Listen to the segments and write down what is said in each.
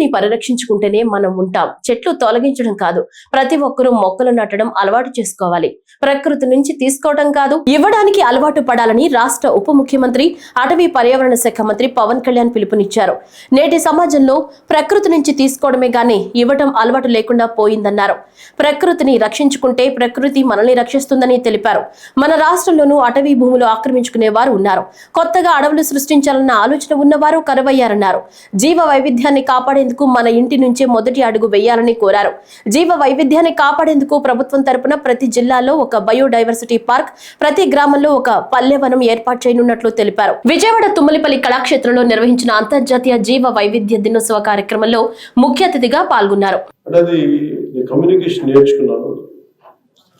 ప్రకృతిని పరిరక్షించుకుంటేనే మనం ఉంటాం. చెట్లు తొలగించడం కాదు, ప్రతి ఒక్కరూ మొక్కలు నాటడం అలవాటు చేసుకోవాలి. ప్రకృతి నుంచి తీసుకోవడం కాదు, ఇవ్వడానికి అలవాటు పడాలని రాష్ట్ర ఉప ముఖ్యమంత్రి అటవీ పర్యావరణ శాఖ మంత్రి పవన్ కళ్యాణ్ పిలుపునిచ్చారు. నేటి సమాజంలో ప్రకృతి నుంచి తీసుకోవడమే గానీ ఇవ్వడం అలవాటు లేకుండా పోయిందన్నారు. ప్రకృతిని రక్షించుకుంటే ప్రకృతి మనల్ని రక్షిస్తుందని తెలిపారు. మన రాష్ట్రంలోనూ అటవీ భూములు ఆక్రమించుకునే వారు ఉన్నారు. కొత్తగా అడవులు సృష్టించాలన్న ఆలోచన ఉన్నవారు కరువయ్యారన్నారు. జీవ వైవిధ్యాన్ని కాపాడేందుకు మన ఇంటి నుంచే మొదటి అడుగు వేయాలని కోరారు. జీవ వైవిధ్యాన్ని కాపాడేందుకు ప్రభుత్వం తరపున ప్రతి జిల్లాలో ఒక బయోడైవర్సిటీ పార్క్, ప్రతి గ్రామంలో ఒక పల్లెవనం ఏర్పాటు చేయనున్నట్లు తెలిపారు. విజయవాడ తుమ్మలిపల్లి కళాక్షేత్రంలో నిర్వహించిన అంతర్జాతీయ జీవ వైవిధ్య దినోత్సవ కార్యక్రమంలో ముఖ్య అతిథిగా పాల్గొన్నారు. కమ్యూనికేషన్ నేర్చుకున్నాను.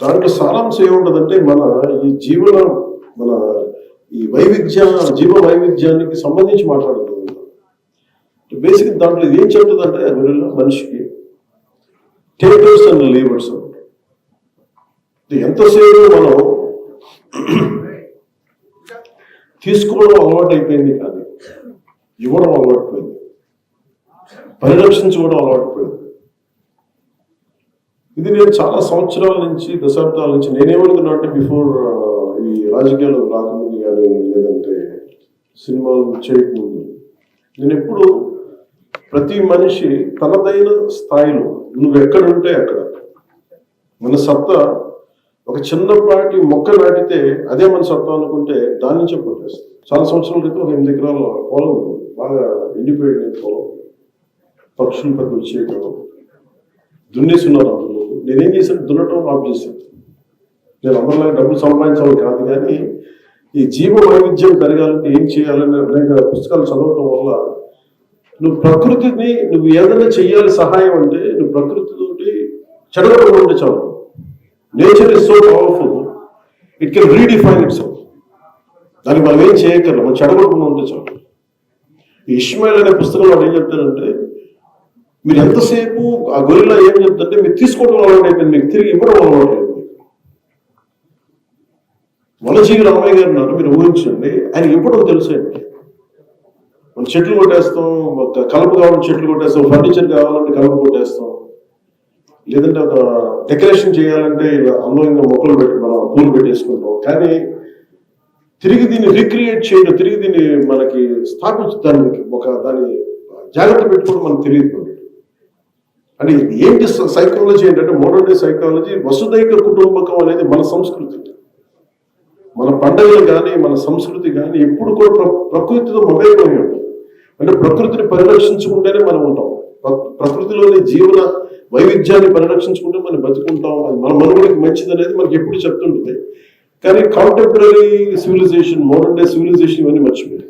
దాంట్లో సారాంశం ఏముంటదంటే మన ఈ జీవ వైవిధ్యానికి సంబంధించి మాట్లాడుతుంది. బేసిక్ దాంట్లో ఏం చెప్తుందంటే మనిషికి టేకర్స్ అండ్ లీవర్స్ ఎంతసేపు మనం తీసుకోవడం అలవాటు అయిపోయింది, కానీ ఇవ్వడం అలవాటుపోయింది, పరిరక్షించుకోవడం అలవాటుపోయింది. ఇది నేను చాలా సంవత్సరాల నుంచి, దశాబ్దాల నుంచి నేనేమనుకున్నా అంటే బిఫోర్ ఈ రాజకీయాలు రాకముందు కానీ లేదంటే సినిమాలు చేయకముందు నేను ఎప్పుడు ప్రతి మనిషి తనదైన స్థాయిలో నువ్వు ఎక్కడుంటే అక్కడ మన సత్తా ఒక చిన్నపాటి మొక్క నాటితే అదే మన సత్తా అనుకుంటే దాని నుంచే పట్టేస్తాం. చాలా సంవత్సరాల క్రితం ఒక 8 ఎకరాల పొలం బాగా ఎండిపోయిన పొలం, పక్షులు పెద్ద వచ్చేయటం, దున్నేస్తున్నారు. అందులో నేనేం చేశాను, దున్నటం ఆఫ్ చేశాను. నేను అందరిలాగా డబ్బులు సంపాదించాలి కాదు, కానీ ఈ జీవ వైవిధ్యం పెరగాలంటే ఏం చేయాలని అనేక పుస్తకాలు చదవటం వల్ల నువ్వు ఏదైనా చెయ్యాలి సహాయం అంటే నువ్వు ప్రకృతితోటి చెడగొట్టడం ఉంటే చాలు. Nature is so powerful, it can redefine it self. దానికి మనం ఏం చేయగలం, మనం చెడగొట్టడం ఉంటే చాలు. ఈ ఇష్మాయిల్ అనే పుస్తకంలో వాడు ఏం చెప్తారంటే, మీరు ఎంతసేపు ఆ గొరిల్లా ఏం చెప్తుంటే మీరు తీసుకోవడం అలవాటు అయిపోయింది, మీకు తిరిగి ఇవ్వడం అలవాటు అయిపోయింది. వనజీవి రామయ్య గారు ఉన్నారు, మీరు ఊహించండి, ఆయన ఇవ్వడం తెలుసండి. మనం చెట్లు కొట్టేస్తాం, కలప కావాలంటే చెట్లు కొట్టేస్తాం, ఫర్నిచర్ కావాలంటే కలప కొట్టేస్తాం, లేదంటే ఒక డెకరేషన్ చేయాలంటే అందంగా మొక్కలు పెట్టి మనం పూలు పెట్టేసుకుంటాం. కానీ తిరిగి దీన్ని రీక్రియేట్ చేయడం, తిరిగి దీన్ని మనకి స్థాపించడానికి దాన్ని జాగ్రత్త పెట్టుకోవడం మనకు తెలియదు. అంటే ఏంటి సైకాలజీ ఏంటంటే, మోడర్న్ డే సైకాలజీ వసుదైక కుటుంబకం అనేది మన సంస్కృతి. మన పండుగలు కానీ మన సంస్కృతి కానీ ఎప్పుడు కూడా ప్రకృతితో మమేకమై ఉంటాం. అంటే ప్రకృతిని పరిరక్షించుకుంటేనే మనం ఉంటాం. ప్రకృతిలోని జీవన వైవిధ్యాన్ని పరిరక్షించుకుంటే మనం బతుకుంటాం, అది మన మనుగడకి మంచిది అనేది మనకి ఎప్పుడు చెప్తుంటుంది. కానీ contemporary civilization, modern day civilization ఇవన్నీ మర్చిపోయింది.